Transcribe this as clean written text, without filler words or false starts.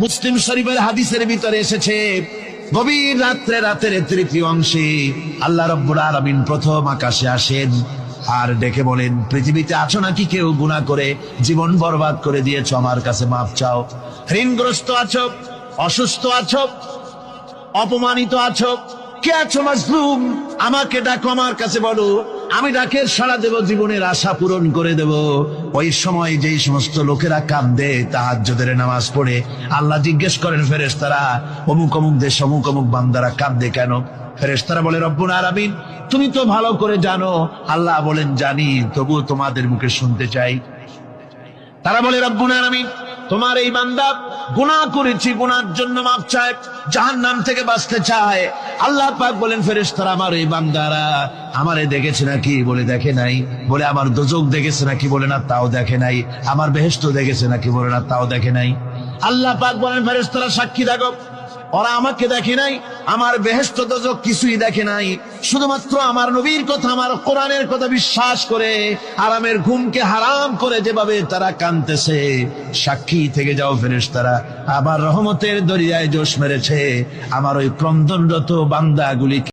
মুসলিম শরীফের হাদিসের ভিতরে এসেছে, গভীর রাত্রে রাতের তৃতীয় অংশে আল্লাহ রাব্বুল আলামিন প্রথম আকাশে আসেন আর ডেকে বলেন, পৃথিবীতে আছো নাকি কেউ গুনাহ করে জীবন বরবাদ করে দিয়েছো, আমার কাছে মাফ চাও। ঋণগ্রস্ত আছো, অসুস্থ আছো, অপমানিত আছো, কে আছো মাজলুম, আমাকে ডাকো, আমার কাছে বলো, আমি ডাকে সাড়া দেব, জীবনের আশা পূরণ করে দেব। ওই সময় যেই সমস্ত লোকেরা কাঁদে তাহাজ্জুদের নামাজ পড়ে, আল্লাহ জিজ্ঞেস করেন ফেরেশতারা, অমুক অমুক দেশ অমুক অমুক বান্দারা কাঁদে কেন? ফেরেশতারা বলে, রব্বুল আলামিন তুমি তো ভালো করে জানো। আল্লাহ বলেন, জানি, তবুও তোমাদের মুখে শুনতে চাই। তারা বলে, রব্বুল আলামিন তোমার এই বান্দা গুনাহ করেছি, গুনার জন্য মাফ চায়, জাহান্নাম থেকে বাঁচতে চায়। আল্লাহ পাক বলেন, ফেরেশতারা আমার এই বান্দারা আমারে দেখেছে নাকি? বলে দেখে নাই। বলে আমার দোজখ দেখেছে নাকি? বলে না, তাও দেখে নাই। আমার বেহেশত দেখেছে নাকি? বলে না, তাও দেখে নাই। আল্লাহ পাক বলেন, ফেরেশতারা সাক্ষী থাকো, ওরা আমাকে দেখে নাই, আমার বেহেশত দোজখ কিছুই দেখে নাই, শুধুমাত্র আমার নবীর কথা, আমার কোরআনের কথা বিশ্বাস করে আরামের ঘুমকে হারাম করে যেভাবে তারা কাঁদতেছে, সাক্ষী থেকে যাও ফেরেশতারা, আমার রহমতের দরিয়ায় জোশ মেরেছে আমার ওই ক্রন্দনরত বান্দাগুলি।